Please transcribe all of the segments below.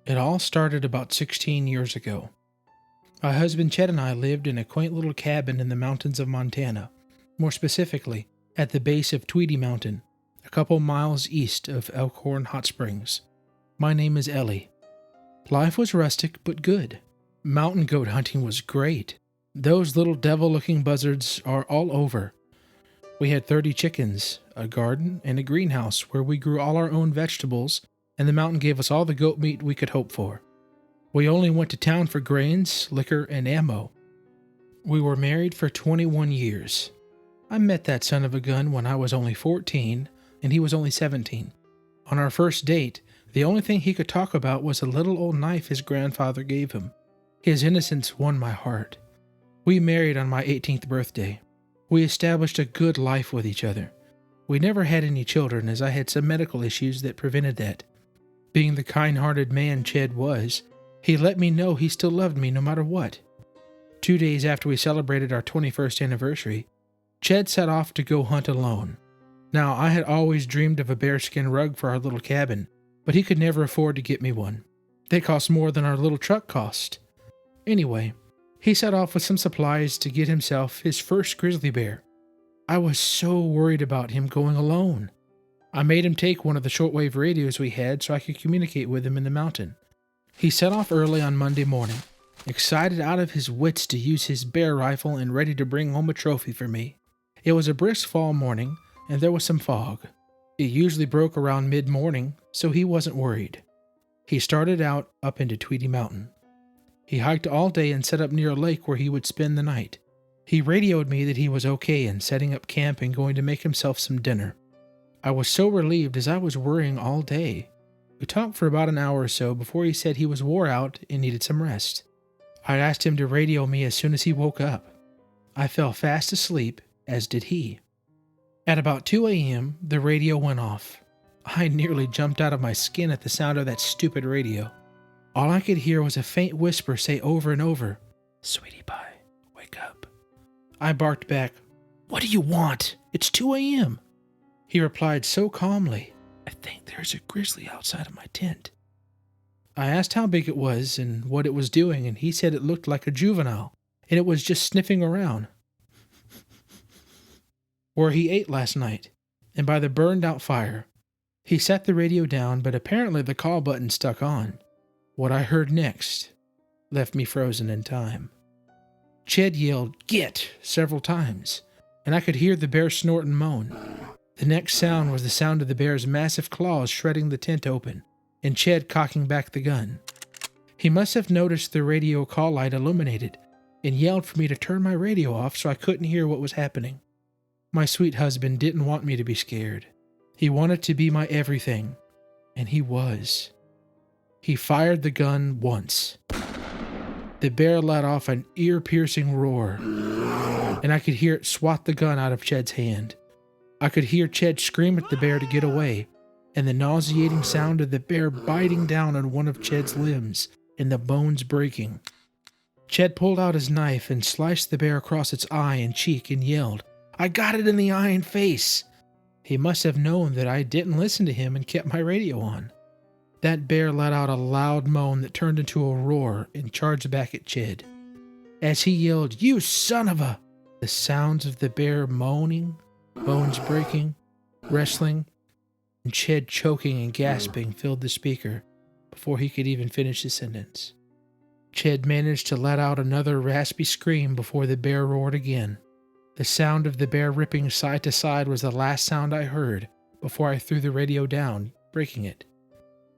It all started about 16 years ago. My husband Chet and I lived in a quaint little cabin in the mountains of Montana, more specifically, at the base of Tweedy Mountain, a couple miles east of Elkhorn Hot Springs. My name is Ellie. Life was rustic but good. Mountain goat hunting was great. Those little devil-looking buzzards are all over. We had 30 chickens, a garden, and a greenhouse where we grew all our own vegetables, and the mountain gave us all the goat meat we could hope for. We only went to town for grains, liquor, and ammo. We were married for 21 years. I met that son of a gun when I was only 14, and he was only 17. On our first date, the only thing he could talk about was a little old knife his grandfather gave him. His innocence won my heart. We married on my 18th birthday. We established a good life with each other. We never had any children, as I had some medical issues that prevented that. Being the kind-hearted man Ched was, he let me know he still loved me no matter what. 2 days after we celebrated our 21st anniversary, Ched set off to go hunt alone. Now, I had always dreamed of a bearskin rug for our little cabin, but he could never afford to get me one. They cost more than our little truck cost. Anyway, he set off with some supplies to get himself his first grizzly bear. I was so worried about him going alone. I made him take one of the shortwave radios we had so I could communicate with him in the mountain. He set off early on Monday morning, excited out of his wits to use his bear rifle and ready to bring home a trophy for me. It was a brisk fall morning, and there was some fog. It usually broke around mid-morning, so he wasn't worried. He started out up into Tweedy Mountain. He hiked all day and set up near a lake where he would spend the night. He radioed me that he was okay and setting up camp and going to make himself some dinner. I was so relieved as I was worrying all day. We talked for about an hour or so before he said he was wore out and needed some rest. I asked him to radio me as soon as he woke up. I fell fast asleep, as did he. At about 2 a.m., the radio went off. I nearly jumped out of my skin at the sound of that stupid radio. All I could hear was a faint whisper say over and over, "Sweetie pie, wake up." I barked back, "What do you want? It's 2 a.m. He replied so calmly, "I think there's a grizzly outside of my tent." I asked how big it was and what it was doing, and he said it looked like a juvenile, and it was just sniffing around. Where he ate last night, and by the burned-out fire. He set the radio down, but apparently the call button stuck on. What I heard next left me frozen in time. Ched yelled, "Get!" several times, and I could hear the bear snort and moan. The next sound was the sound of the bear's massive claws shredding the tent open, and Ched cocking back the gun. He must have noticed the radio call light illuminated, and yelled for me to turn my radio off so I couldn't hear what was happening. My sweet husband didn't want me to be scared. He wanted to be my everything, and he was. He fired the gun once. The bear let off an ear-piercing roar, and I could hear it swat the gun out of Ched's hand. I could hear Ched scream at the bear to get away, and the nauseating sound of the bear biting down on one of Ched's limbs and the bones breaking. Ched pulled out his knife and sliced the bear across its eye and cheek and yelled, "I got it in the eye and face." He must have known that I didn't listen to him and kept my radio on. That bear let out a loud moan that turned into a roar and charged back at Ched. As he yelled, "You son of a..." the sounds of the bear moaning, bones breaking, wrestling, and Ched choking and gasping filled the speaker before he could even finish his sentence. Ched managed to let out another raspy scream before the bear roared again. The sound of the bear ripping side to side was the last sound I heard before I threw the radio down, breaking it.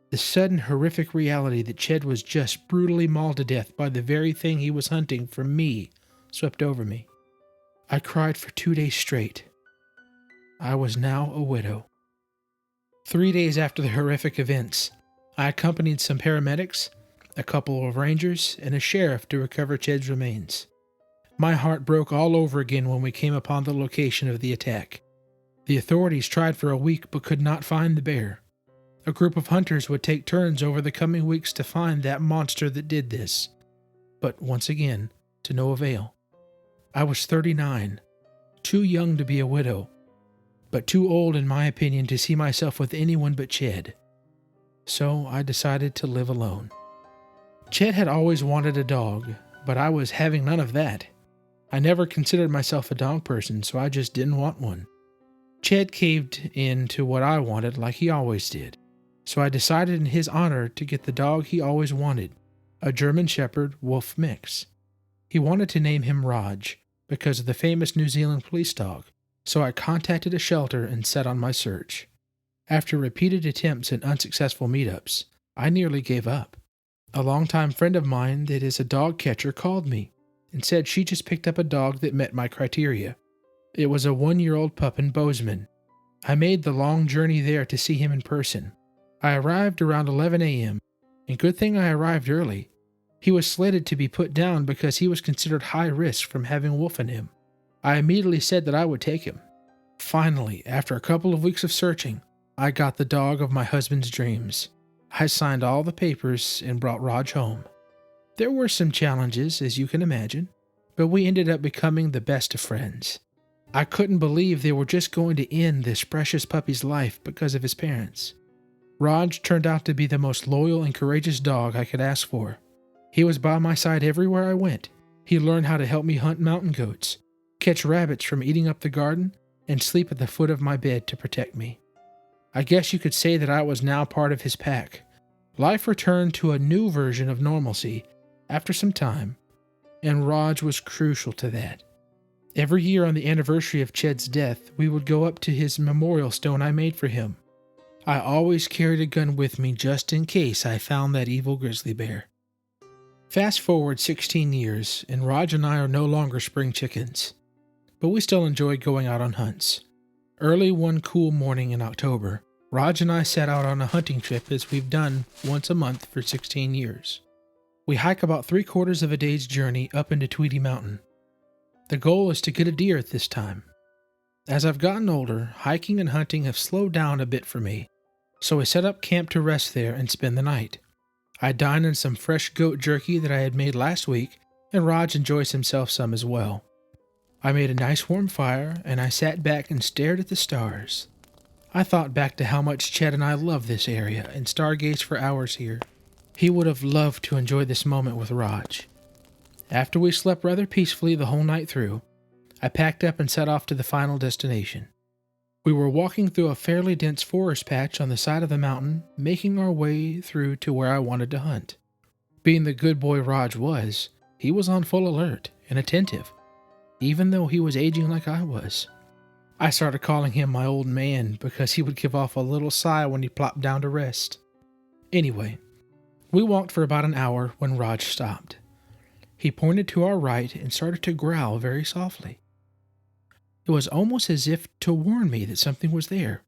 The sudden horrific reality that Ched was just brutally mauled to death by the very thing he was hunting from me swept over me. I cried for 2 days straight. I was now a widow. 3 days after the horrific events, I accompanied some paramedics, a couple of rangers, and a sheriff to recover Ched's remains. My heart broke all over again when we came upon the location of the attack. The authorities tried for a week but could not find the bear. A group of hunters would take turns over the coming weeks to find that monster that did this. But once again, to no avail. I was 39, too young to be a widow, but too old in my opinion to see myself with anyone but Ched. So I decided to live alone. Ched had always wanted a dog, but I was having none of that. I never considered myself a dog person, so I just didn't want one. Ched caved in to what I wanted like he always did, so I decided in his honor to get the dog he always wanted, a German Shepherd Wolf mix. He wanted to name him Raj because of the famous New Zealand police dog, so I contacted a shelter and set on my search. After repeated attempts and unsuccessful meetups, I nearly gave up. A longtime friend of mine that is a dog catcher called me and said she just picked up a dog that met my criteria. It was a 1-year-old pup in Bozeman. I made the long journey there to see him in person. I arrived around 11 a.m., and good thing I arrived early. He was slated to be put down because he was considered high risk from having wolf in him. I immediately said that I would take him. Finally, after a couple of weeks of searching, I got the dog of my husband's dreams. I signed all the papers and brought Raj home. There were some challenges, as you can imagine, but we ended up becoming the best of friends. I couldn't believe they were just going to end this precious puppy's life because of his parents. Raj turned out to be the most loyal and courageous dog I could ask for. He was by my side everywhere I went. He learned how to help me hunt mountain goats, catch rabbits from eating up the garden, and sleep at the foot of my bed to protect me. I guess you could say that I was now part of his pack. Life returned to a new version of normalcy after some time, and Raj was crucial to that. Every year on the anniversary of Ched's death, we would go up to his memorial stone I made for him. I always carried a gun with me just in case I found that evil grizzly bear. Fast forward 16 years, and Raj and I are no longer spring chickens, but we still enjoy going out on hunts. Early one cool morning in October, Raj and I set out on a hunting trip as we've done once a month for 16 years. We hike about 3/4 of a day's journey up into Tweedy Mountain. The goal is to get a deer at this time. As I've gotten older, hiking and hunting have slowed down a bit for me, so we set up camp to rest there and spend the night. I dine on some fresh goat jerky that I had made last week, and Raj enjoys himself some as well. I made a nice warm fire, and I sat back and stared at the stars. I thought back to how much Ched and I love this area and stargazed for hours here. He would have loved to enjoy this moment with Raj. After we slept rather peacefully the whole night through, I packed up and set off to the final destination. We were walking through a fairly dense forest patch on the side of the mountain, making our way through to where I wanted to hunt. Being the good boy Raj was, he was on full alert and attentive, even though he was aging like I was. I started calling him my old man because he would give off a little sigh when he plopped down to rest. Anyway, we walked for about an hour when Raj stopped. He pointed to our right and started to growl very softly. It was almost as if to warn me that something was there.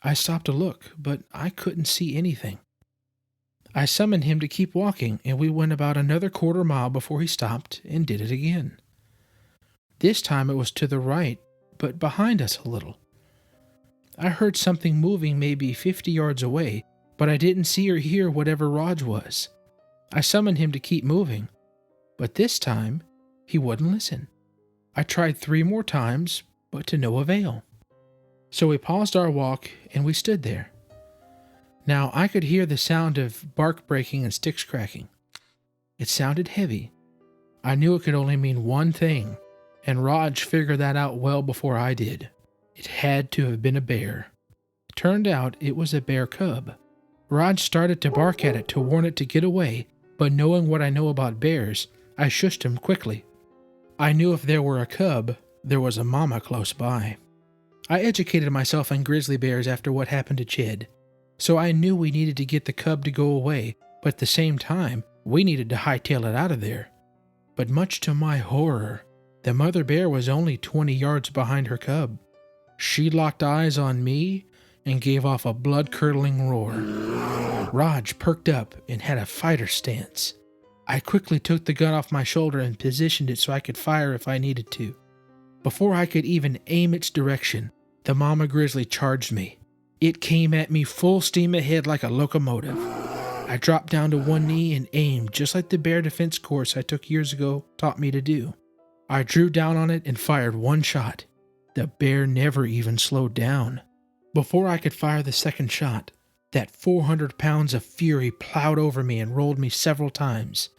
I stopped to look, but I couldn't see anything. I summoned him to keep walking, and we went about another 1/4 mile before he stopped and did it again. This time it was to the right, but behind us a little. I heard something moving maybe 50 yards away, but I didn't see or hear whatever Raj was. I summoned him to keep moving, but this time he wouldn't listen. I tried 3 more times, but to no avail. So we paused our walk and we stood there. Now I could hear the sound of bark breaking and sticks cracking. It sounded heavy. I knew it could only mean one thing, and Raj figured that out well before I did. It had to have been a bear. Turned out it was a bear cub. Raj started to bark at it to warn it to get away, but knowing what I know about bears, I shushed him quickly. I knew if there were a cub, there was a mama close by. I educated myself on grizzly bears after what happened to Ched, so I knew we needed to get the cub to go away, but at the same time, we needed to hightail it out of there. But much to my horror, the mother bear was only 20 yards behind her cub. She locked eyes on me and gave off a blood-curdling roar. Raj perked up and had a fighter stance. I quickly took the gun off my shoulder and positioned it so I could fire if I needed to. Before I could even aim its direction, the mama grizzly charged me. It came at me full steam ahead like a locomotive. I dropped down to one knee and aimed just like the bear defense course I took years ago taught me to do. I drew down on it and fired one shot. The bear never even slowed down. Before I could fire the second shot, That 400 pounds of fury plowed over me and rolled me several times.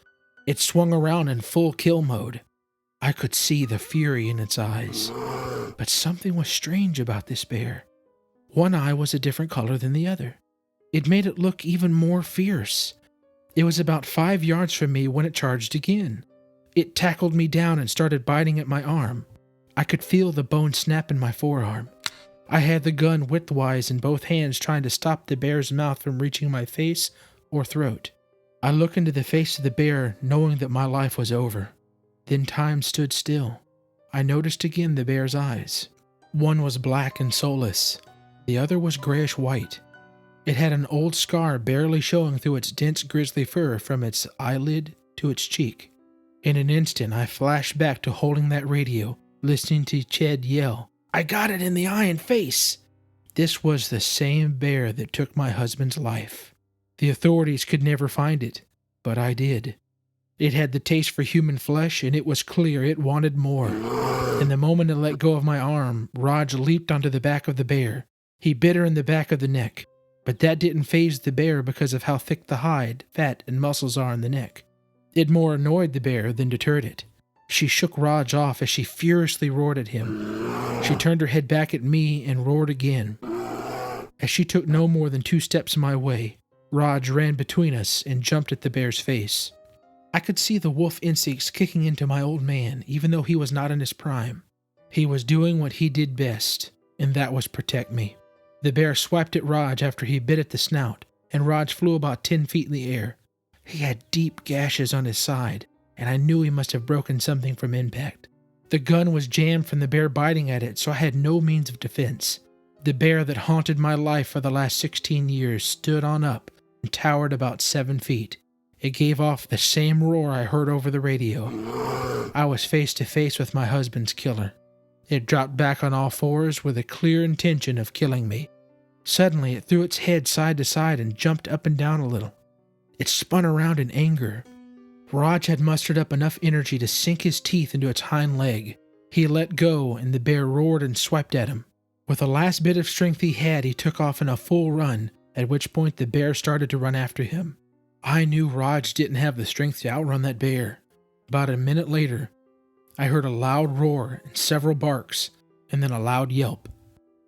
It swung around in full kill mode. I could see the fury in its eyes. But something was strange about this bear. One eye was a different color than the other. It made it look even more fierce. It was about 5 yards from me when it charged again. It tackled me down and started biting at my arm. I could feel the bone snap in my forearm. I had the gun widthwise in both hands trying to stop the bear's mouth from reaching my face or throat. I looked into the face of the bear knowing that my life was over. Then time stood still. I noticed again the bear's eyes. One was black and soulless. The other was grayish-white. It had an old scar barely showing through its dense grizzly fur from its eyelid to its cheek. In an instant, I flashed back to holding that radio, listening to Ched yell, "I got it in the eye and face!" This was the same bear that took my husband's life. The authorities could never find it, but I did. It had the taste for human flesh, and it was clear it wanted more. In the moment it let go of my arm, Raj leaped onto the back of the bear. He bit her in the back of the neck, but that didn't faze the bear because of how thick the hide, fat, and muscles are in the neck. It more annoyed the bear than deterred it. She shook Raj off as she furiously roared at him. She turned her head back at me and roared again. As she took no more than 2 steps my way, Raj ran between us and jumped at the bear's face. I could see the wolf instincts kicking into my old man, even though he was not in his prime. He was doing what he did best, and that was protect me. The bear swiped at Raj after he bit at the snout, and Raj flew about 10 feet in the air. He had deep gashes on his side, and I knew he must have broken something from impact. The gun was jammed from the bear biting at it, so I had no means of defense. The bear that haunted my life for the last 16 years stood on up and towered about 7 feet. It gave off the same roar I heard over the radio. I was face to face with my husband's killer. It dropped back on all fours with a clear intention of killing me. Suddenly, it threw its head side to side and jumped up and down a little. It spun around in anger. Raj had mustered up enough energy to sink his teeth into its hind leg. He let go, and the bear roared and swiped at him. With the last bit of strength he had, he took off in a full run, at which point the bear started to run after him. I knew Raj didn't have the strength to outrun that bear. About a minute later, I heard a loud roar and several barks, and then a loud yelp.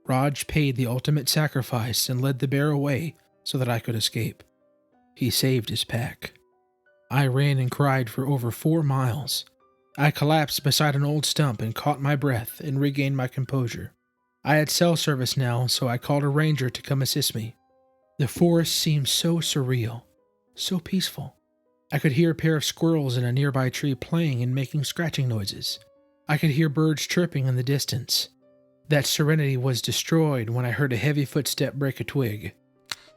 Raj paid the ultimate sacrifice and led the bear away so that I could escape. He saved his pack. I ran and cried for over 4 miles. I collapsed beside an old stump and caught my breath and regained my composure. I had cell service now, so I called a ranger to come assist me. The forest seemed so surreal, so peaceful. I could hear a pair of squirrels in a nearby tree playing and making scratching noises. I could hear birds chirping in the distance. That serenity was destroyed when I heard a heavy footstep break a twig.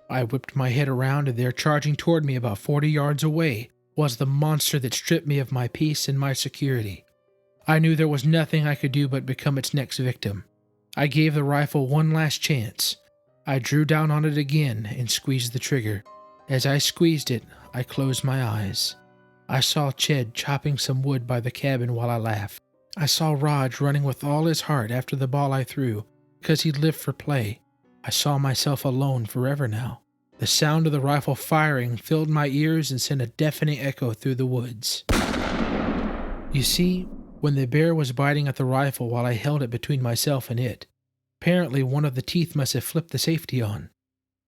I whipped my head around, and there, charging toward me about 40 yards away, was the monster that stripped me of my peace and my security. I knew there was nothing I could do but become its next victim. I gave the rifle one last chance. I drew down on it again and squeezed the trigger. As I squeezed it, I closed my eyes. I saw Ched chopping some wood by the cabin while I laughed. I saw Raj running with all his heart after the ball I threw, because he'd lived for play. I saw myself alone forever now. The sound of the rifle firing filled my ears and sent a deafening echo through the woods. You see, when the bear was biting at the rifle while I held it between myself and it, apparently one of the teeth must have flipped the safety on.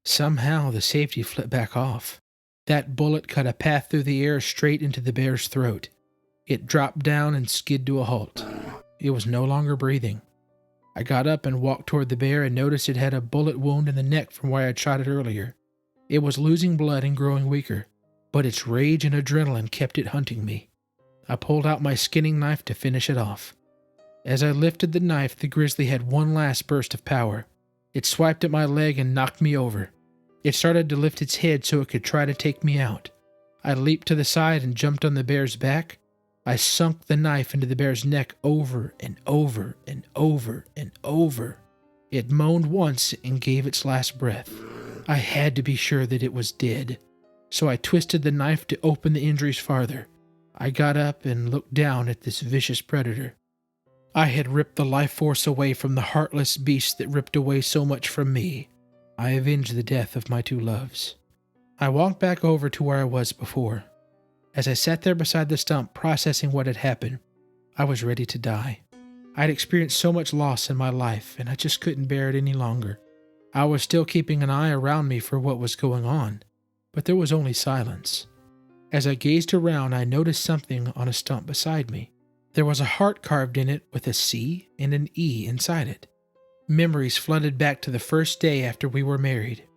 Somehow the safety flipped back off. That bullet cut a path through the air straight into the bear's throat. It dropped down and skid to a halt. It was no longer breathing. I got up and walked toward the bear and noticed it had a bullet wound in the neck from where I had shot it earlier. It was losing blood and growing weaker, but its rage and adrenaline kept it hunting me. I pulled out my skinning knife to finish it off. As I lifted the knife, the grizzly had one last burst of power. It swiped at my leg and knocked me over. It started to lift its head so it could try to take me out. I leaped to the side and jumped on the bear's back. I sunk the knife into the bear's neck over and over and over and over. It moaned once and gave its last breath. I had to be sure that it was dead, so I twisted the knife to open the injuries farther. I got up and looked down at this vicious predator. I had ripped the life force away from the heartless beast that ripped away so much from me. I avenged the death of my two loves. I walked back over to where I was before. As I sat there beside the stump processing what had happened, I was ready to die. I had experienced so much loss in my life, and I just couldn't bear it any longer. I was still keeping an eye around me for what was going on, but there was only silence. As I gazed around, I noticed something on a stump beside me. There was a heart carved in it with a C and an E inside it. Memories flooded back to the first day after we were married.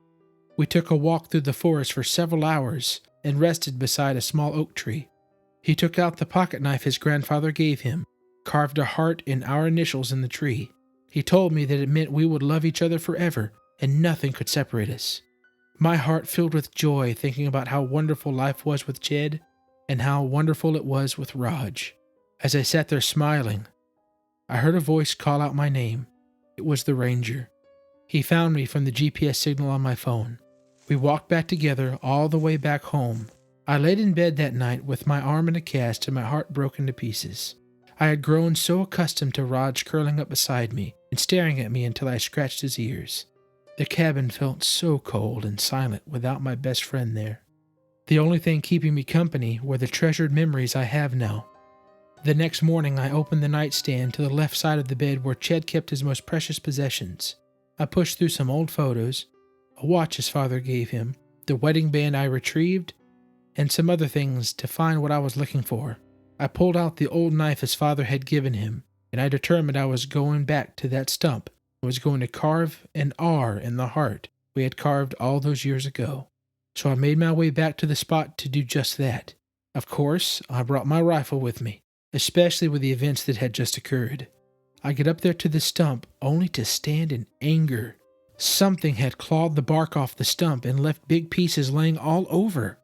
We took a walk through the forest for several hours and rested beside a small oak tree. He took out the pocket knife his grandfather gave him, carved a heart and our initials in the tree. He told me that it meant we would love each other forever and nothing could separate us. My heart filled with joy thinking about how wonderful life was with Jed and how wonderful it was with Raj. As I sat there smiling, I heard a voice call out my name. It was the ranger. He found me from the GPS signal on my phone. We walked back together all the way back home. I laid in bed that night with my arm in a cast and my heart broken to pieces. I had grown so accustomed to Raj curling up beside me and staring at me until I scratched his ears. The cabin felt so cold and silent without my best friend there. The only thing keeping me company were the treasured memories I have now. The next morning I opened the nightstand to the left side of the bed where Ched kept his most precious possessions. I pushed through some old photos, a watch his father gave him, the wedding band I retrieved, and some other things to find what I was looking for. I pulled out the old knife his father had given him, and I determined I was going back to that stump. I was going to carve an R in the heart we had carved all those years ago. So I made my way back to the spot to do just that. Of course, I brought my rifle with me, especially with the events that had just occurred. I get up there to the stump only to stand in anger. Something had clawed the bark off the stump and left big pieces laying all over.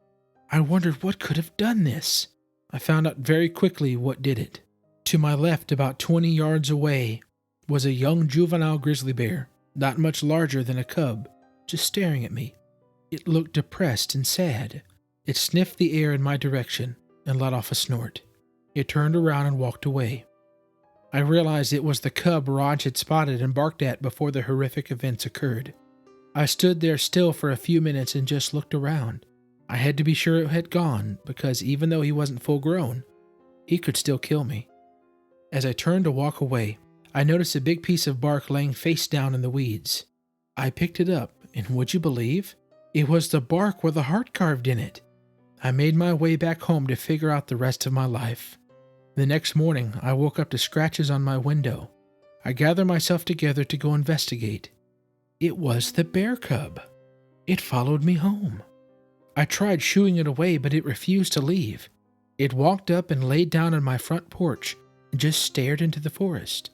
I wondered what could have done this. I found out very quickly what did it. To my left, about 20 yards away, was a young juvenile grizzly bear, not much larger than a cub, just staring at me. It looked depressed and sad. It sniffed the air in my direction and let off a snort. It turned around and walked away. I realized it was the cub Raj had spotted and barked at before the horrific events occurred. I stood there still for a few minutes and just looked around. I had to be sure it had gone because even though he wasn't full grown, he could still kill me. As I turned to walk away, I noticed a big piece of bark laying face down in the weeds. I picked it up, and would you believe? It was the bark with a heart carved in it. I made my way back home to figure out the rest of my life. The next morning, I woke up to scratches on my window. I gathered myself together to go investigate. It was the bear cub. It followed me home. I tried shooing it away, but it refused to leave. It walked up and laid down on my front porch and just stared into the forest.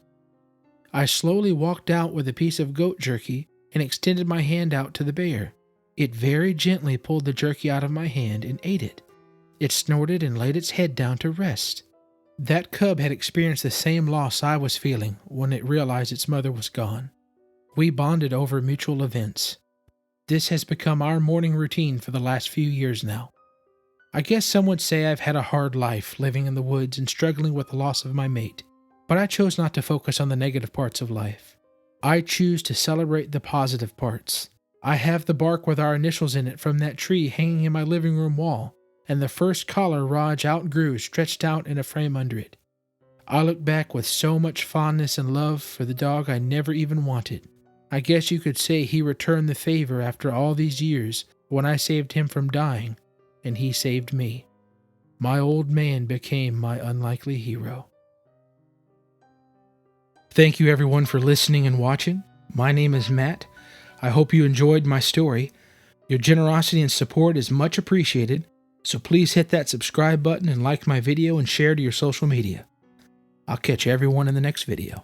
I slowly walked out with a piece of goat jerky and extended my hand out to the bear. It very gently pulled the jerky out of my hand and ate it. It snorted and laid its head down to rest. That cub had experienced the same loss I was feeling when it realized its mother was gone. We bonded over mutual events. This has become our morning routine for the last few years now. I guess some would say I've had a hard life living in the woods and struggling with the loss of my mate, but I chose not to focus on the negative parts of life. I choose to celebrate the positive parts. I have the bark with our initials in it from that tree hanging in my living room wall, and the first collar Raj outgrew stretched out in a frame under it. I look back with so much fondness and love for the dog I never even wanted. I guess you could say he returned the favor after all these years when I saved him from dying, and he saved me. My old man became my unlikely hero. Thank you everyone for listening and watching. My name is Matt. I hope you enjoyed my story. Your generosity and support is much appreciated, so please hit that subscribe button and like my video and share to your social media. I'll catch everyone in the next video.